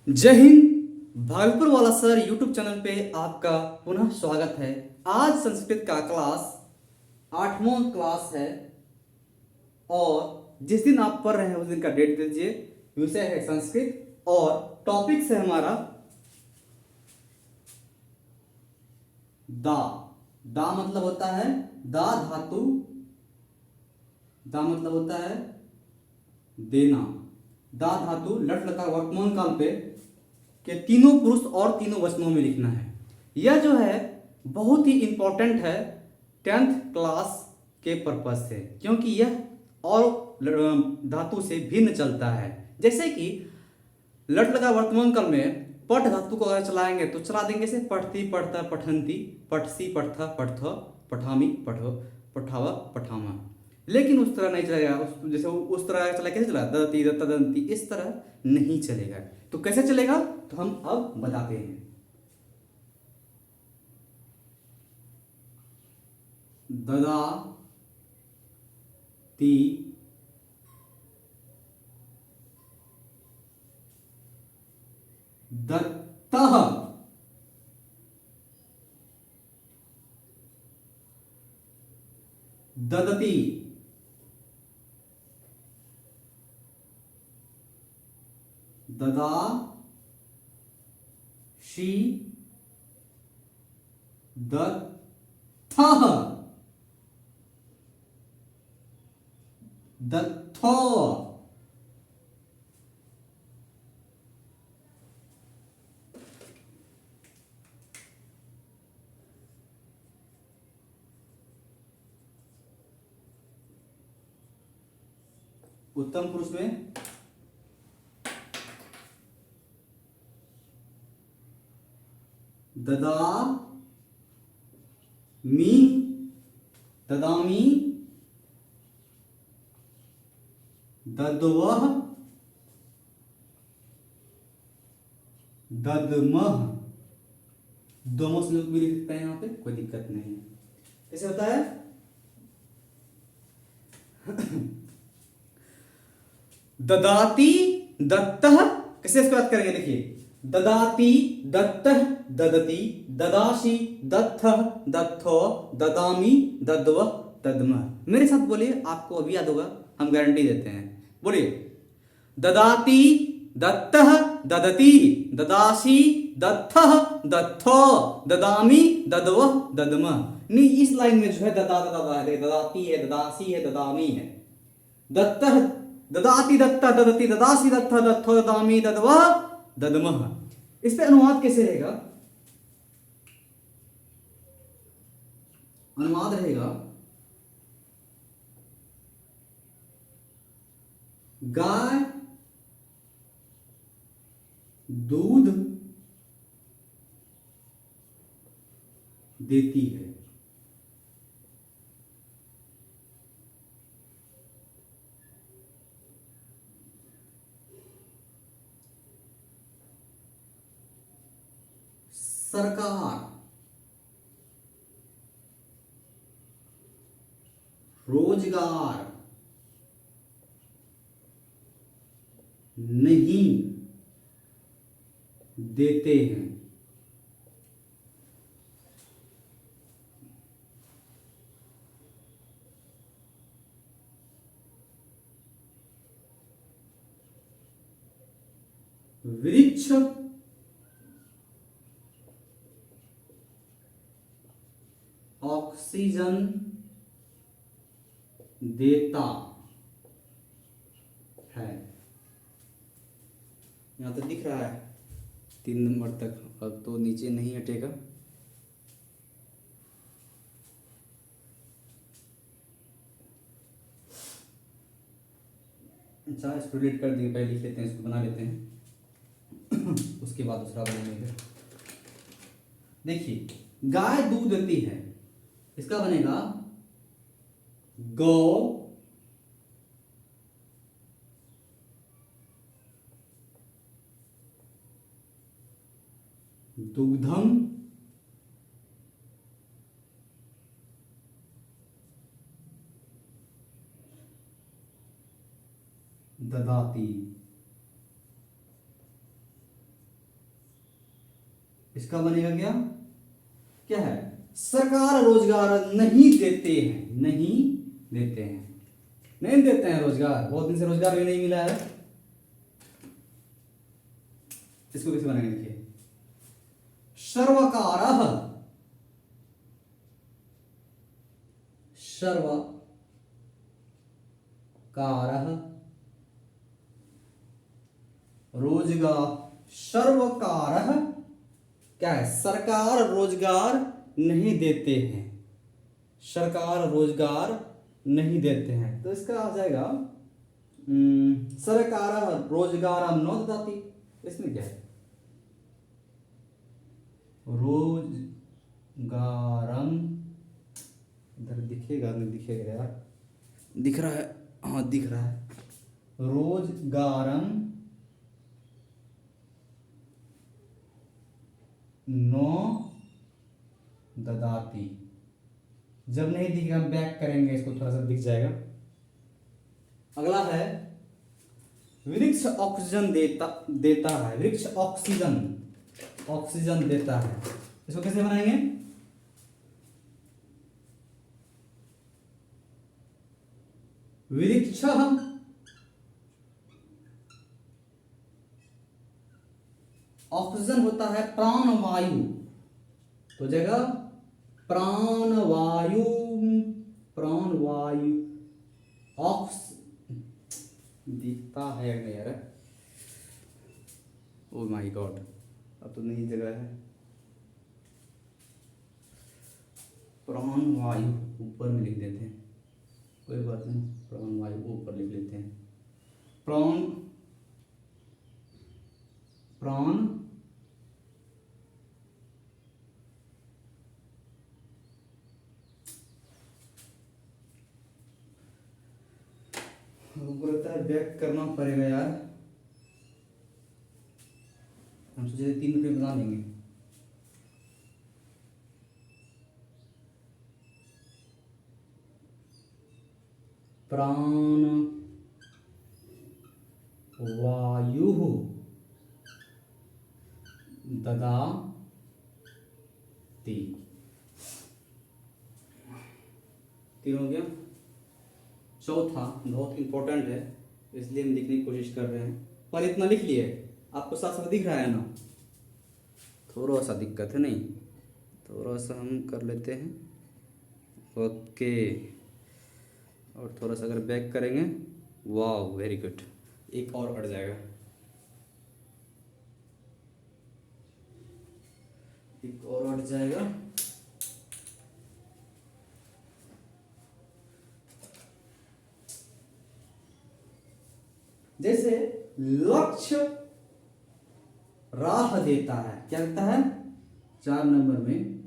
जय हिंद। भागलपुर वाला sir YouTube channel पे आपका पुनः स्वागत है। आज संस्कृत का क्लास 8वां क्लास है और जिस दिन आप पढ़ रहे हैं उस दिन का डेट दीजिए। विषय है संस्कृत और टॉपिक है हमारा दा। दा मतलब होता है दा धातु। दा मतलब होता है देना। दा धातु लट लकार वर्तमान काल पे के तीनों पुरुष और तीनों वचनों में लिखना है। यह जो है बहुत ही इंपॉर्टेंट है 10th क्लास के पर्पज से, क्योंकि यह और धातु से भिन्न चलता है। जैसे कि लट लगा वर्तमान काल में पठ धातु को अगर चलाएंगे तो चला देंगे से पठती पढ़ता पठंती पठसी पठथा पठथ पठामी पठो पठावा पठामा। लेकिन उस तरह नहीं चलेगा। जैसे उस तरह चला कैसे चला ददती तदंती, इस तरह नहीं चलेगा। तो कैसे चलेगा तो हम अब बताते हैं। ददा ती दत्तः ददती ददा शी दत्थः दत्थो। उत्तम पुरुष में ददा मी ददामी दद्वः दद्मः। दोनों से भी लिख सकते हैं, यहाँ पे कोई दिक्कत नहीं है। कैसे होता है ददाती दत्तः। कैसे इसको बात करेंगे, देखिए ददाती दत्तः ददती ददाशी दत्थः दत्थो ददामी दद्वः दद्मः। मेरे साथ बोलिए, आपको अभी याद होगा, हम गारंटी देते हैं। बोलिए ददाती दत्तः ददती ददाशी दत्थः दत्थो ददामी दद्वः दद्मः। नहीं, इस लाइन में जो है ददा ददा है, ददाती है, ददासी है, ददामी है। दत्तः ददाति दत्ता ददति ददासी दत्ता दत्थो ददामी दद्वः दद्मः। इस पे अनुवाद कैसे रहेगा? अनुवाद रहेगा गाय दूध देती है। सरकार रोजगार नहीं देते हैं। वृक्ष ऑक्सीजन देता है। यहां तक दिख रहा है 3 नंबर तक, अब तो नीचे नहीं हटेगा। अच्छा, इसको डिलीट कर दिए, पहले लिख लेते हैं, इसको बना लेते हैं उसके बाद दूसरा बनाएंगे। देखिए गाय दूध देती है, इसका बनेगा गौ दुग्धम ददाती। इसका बनेगा क्या, क्या है, सरकार रोजगार नहीं देते हैं, नहीं देते हैं, नहीं देते हैं रोजगार, बहुत दिन से रोजगार भी नहीं मिला है। इसको कैसे बनाएंगे, देखिए, सर्वकारः, सर्वकारः रोजगार, सर्वकारः क्या है, सरकार रोजगार नहीं देते हैं, सरकार रोजगार नहीं देते हैं, तो इसका आ जाएगा सरकार रोजगार न ददाति। इसमें क्या है, रोजगारम, इधर दिखेगा नहीं, दिखेगा यार, दिख रहा है, हाँ दिख रहा है, रोजगारम नो ददाती। जब नहीं दिखेगा हम बैक करेंगे इसको, थोड़ा सा दिख जाएगा। अगला है वृक्ष ऑक्सीजन देता है, वृक्ष ऑक्सीजन देता है, इसको कैसे बनाएंगे, वृक्ष ऑक्सीजन होता है प्राणवायु, तो जगह प्राणवायु, प्राणवायु ऑक्स दिखता है यार, ओ माय गॉड, अब तो नई जगह है, प्राणवायु ऊपर में लिख देते हैं, कोई बात नहीं, प्राणवायु ऊपर लिख लेते हैं, प्राण प्राण हमको लगता है बैक करना पड़ेगा यार, हम सोचे 3 रुपये बना लेंगे, प्राण वायु ददाति, 3 हो गया। चौथा बहुत इंपॉर्टेंट है, इसलिए हम लिखने की कोशिश कर रहे हैं, पर इतना लिख लिए, आपको साफ साफ दिख रहा है ना, थोड़ा सा दिक्कत है नहीं, थोड़ा सा हम कर लेते हैं, ओके, और थोड़ा सा अगर बैक करेंगे, वाह वेरी गुड, एक और अड़ जाएगा, एक और अड़ जाएगा, जैसे लक्ष्य राह देता है, क्या देता है, 4 नंबर में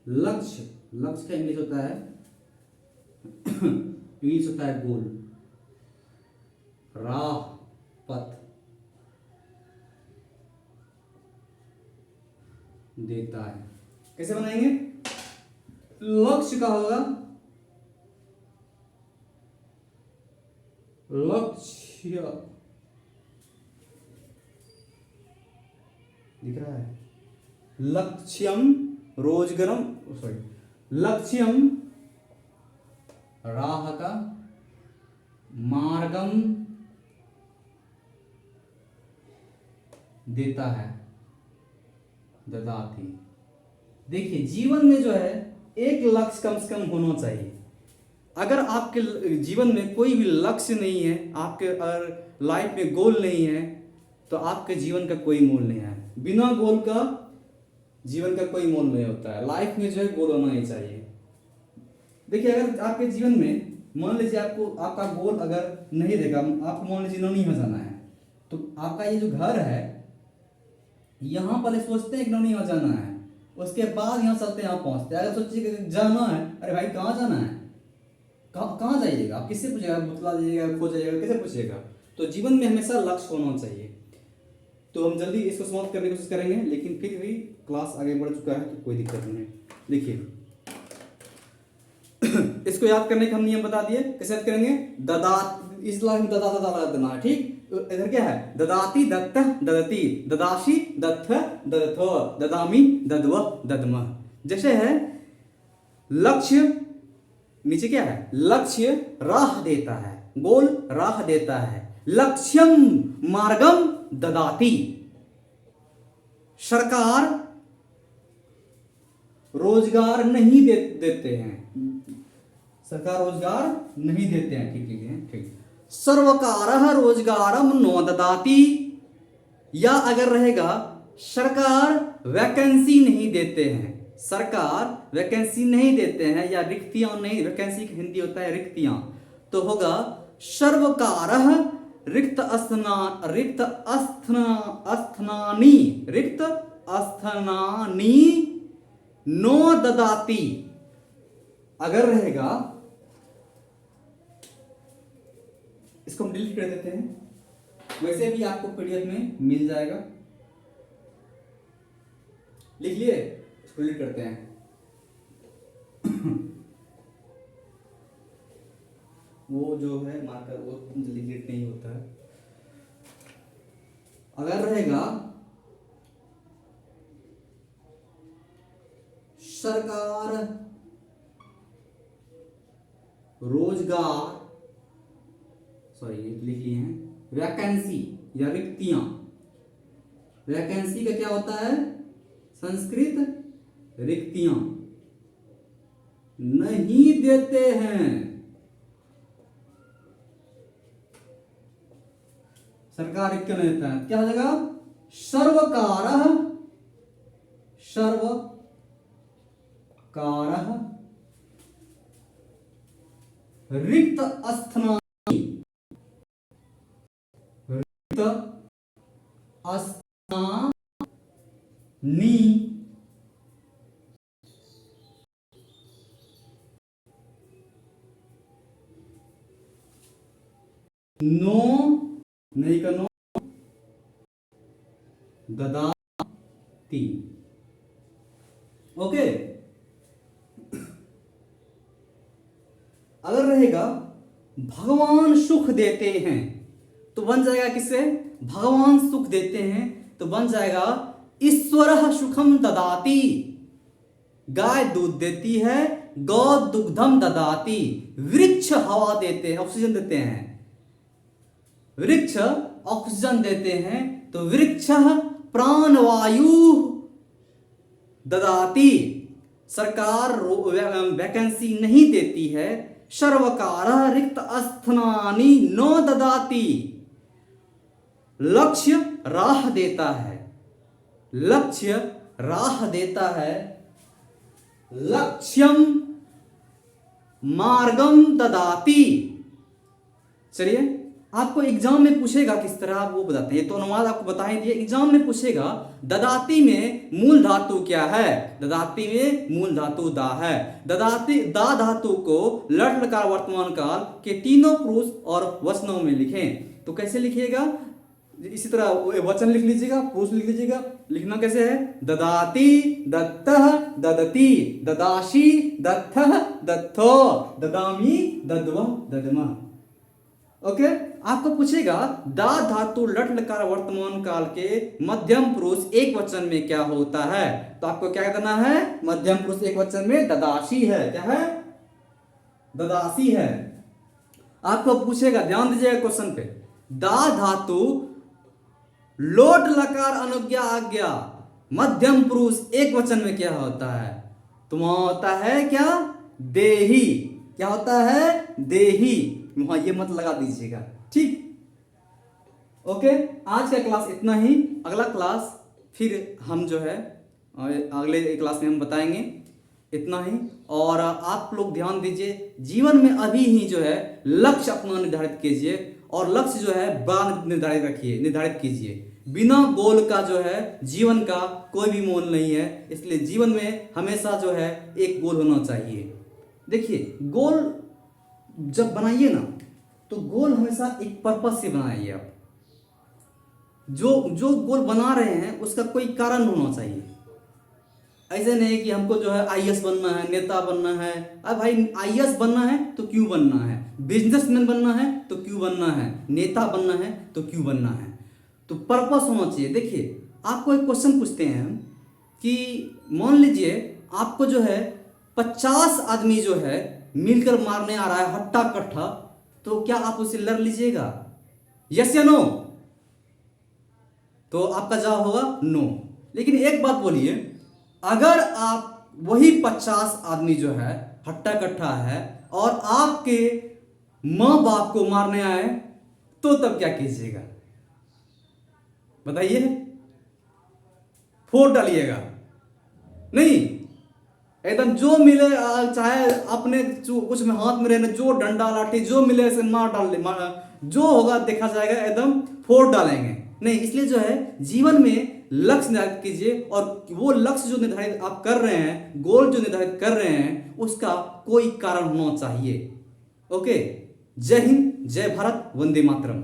लक्ष्य, लक्ष्य का इंग्लिश होता है इंग्लिश होता है गोल, राह पथ देता है, कैसे बनाएंगे, लक्ष्य का होगा, लक्ष्य दिख रहा है, लक्ष्यम रोजगरम, सॉरी, लक्ष्यम राह का, मार्गम देता है, ददाति। देखिए जीवन में जो है एक लक्ष्य कम से कम होना चाहिए, अगर आपके जीवन में कोई भी लक्ष्य नहीं है, आपके अगर लाइफ में गोल नहीं है, तो आपके जीवन का कोई मोल नहीं है, बिना गोल का जीवन का कोई मोल नहीं होता है, लाइफ में जो है गोल होना ही चाहिए। देखिए अगर आपके जीवन में मान लीजिए आपको आपका गोल अगर नहीं रहेगा, आपको मान लीजिए नौनी हो जाना है, तो आपका ये जो घर है यहाँ पहले सोचते हैं कि नौनी हो जाना है, उसके बाद यहाँ चलते हैं, यहाँ पहुँचते हैं, अगर सोचिए जाना है, अरे भाई कहाँ जाना है, कहाँ जाइएगा, आप किससे पूछेगा, बतला दीजिएगा, खो जाइएगा, कैसे पूछिएगा। तो जीवन में हमेशा लक्ष्य होना चाहिए। तो हम जल्दी इसको समाप्त करने की कोशिश करेंगे, लेकिन फिर भी क्लास आगे बढ़ चुका है तो कोई दिक्कत नहीं है। देखिए इसको याद करने के हम नियम बता दिए, कैसे याद करेंगे, ददा, इस लाइन में ददा ददा लगा देना है, ठीक। इधर क्या है, ददाती दत्त ददती, ददाशी दत्थ ददथो, ददामी दद्व दद्म। जैसे है लक्ष्य, नीचे क्या है, लक्ष्य राह देता है, गोल राह देता है। लक्ष्यम मार्गम ददाती, सरकार रोजगार नहीं देते हैं, सरकार रोजगार नहीं देते हैं। ठीक लिखे हैं, ठीक। सर्वकारः रोजगारम नो ददाति, या अगर रहेगा सरकार वैकेंसी नहीं देते हैं, सरकार वैकेंसी नहीं देते हैं या रिक्तियां नहीं, वैकेंसी की हिंदी होता है रिक्तियां, तो होगा सर्वकारः रिक्त अस्थानानि नो ददाति। अगर रहेगा, इसको हम डिलीट कर देते हैं, वैसे भी आपको पीडीएफ में मिल जाएगा, लिख लिए, इसको डिलीट करते हैं। वो जो है मार्कर वो डिलीट नहीं होता है। अगर रहेगा सरकार रोजगार, सॉरी ये लिख लिए हैं, वैकेंसी या रिक्तियां, वैकेंसी का क्या होता है, संस्कृत रिक्तियां नहीं देते हैं, सरकार रिक्तियां नहीं देता है, क्या हो जाएगा, सर्वकारः रिक्त अस्थानानि, रिक्त अस्थानानि नो, नहीं का नो, ददाति। ओके। अगर रहेगा भगवान सुख देते हैं, तो बन जाएगा किससे, भगवान सुख देते हैं तो बन जाएगा ईश्वरः सुखम ददाति, गाय दूध देती है, गौ दुग्धम ददाति, वृक्ष हवा देते हैं, ऑक्सीजन देते हैं, वृक्ष ऑक्सीजन देते हैं तो वृक्ष प्राणवायु ददाति, सरकार वैकेंसी नहीं देती है, सर्वकारः रिक्त अस्थानानि नो ददाति, लक्ष्य राह देता है, लक्ष्य राह देता है, लक्ष्यम मार्गम ददाति। चलिए आपको एग्जाम में पूछेगा किस तरह, वो बताते हैं, ये तो अनुवाद आपको बता ही दिए, एग्जाम में पूछेगा ददाति में मूल धातु क्या है, ददाति में मूल धातु दा है, ददाति दा धातु को लट लकार वर्तमान काल के तीनों पुरुष और वचनों में लिखें, तो कैसे लिखिएगा, इसी तरह वचन लिख लीजिएगा, पुरुष लिख लीजिएगा, लिखना कैसे है, ददाति दत्तः ददति, ददाशी दत्थः दत्थो, ददामी दद्व दद्म। ओके। आपको पूछेगा दा धातु लट लकार वर्तमान काल के मध्यम पुरुष एक वचन में क्या होता है, तो आपको क्या करना है, मध्यम पुरुष एक वचन में ददाशी है, क्या है, ददासी है। आपको पूछेगा, ध्यान दीजिएगा क्वेश्चन पे, दा धातु लोट लकार अनुज्ञा आज्ञा मध्यम पुरुष एक वचन में क्या होता है, तो वहां होता है क्या, देही, क्या होता है, देही, वहां ये मत लगा दीजिएगा, ठीक। ओके, आज का क्लास इतना ही, अगला क्लास फिर हम जो है अगले क्लास में हम बताएंगे, इतना ही। और आप लोग ध्यान दीजिए, जीवन में अभी ही जो है लक्ष्य अपना निर्धारित कीजिए, और लक्ष्य जो है बड़ा निर्धारित कीजिए, बिना गोल का जो है जीवन का कोई भी मोल नहीं है, इसलिए जीवन में हमेशा जो है एक गोल होना चाहिए। देखिए गोल जब बनाइए ना, तो गोल हमेशा एक पर्पस से बनाइए आप, जो गोल बना रहे हैं उसका कोई कारण होना चाहिए, ऐसे नहीं कि हमको जो है आईएएस बनना है, नेता बनना है। अब भाई आईएएस बनना है तो क्यों बनना है, बिजनेसमैन बनना है तो क्यों बनना है, नेता बनना है तो क्यों बनना है, तो पर्पस होना चाहिए। देखिए आपको एक क्वेश्चन पूछते हैं हम कि मान लीजिए आपको जो है 50 आदमी जो है मिलकर मारने आ रहा है हट्टा कट्ठा, तो क्या आप उसे लड़ लीजिएगा? यस या नो? तो आपका जवाब होगा नो। लेकिन एक बात बोलिए, अगर आप वही 50 आदमी जो है हट्टा कट्ठा है और आपके मां बाप को मारने आए, तो तब क्या कीजिएगा बताइए? फोड़ डालिएगा? नहीं, एकदम जो मिले चाहे अपने कुछ में हाथ में रहने, जो डंडा लाठी जो मिले ऐसे मार डाल जो होगा देखा जाएगा, एकदम फोड़ डालेंगे। नहीं, इसलिए जो है जीवन में लक्ष्य निर्धारित कीजिए, और वो लक्ष्य जो निर्धारित आप कर रहे हैं, गोल जो निर्धारित कर रहे हैं, उसका कोई कारण होना चाहिए। ओके, जय हिंद, जय भारत, वंदे मातरम।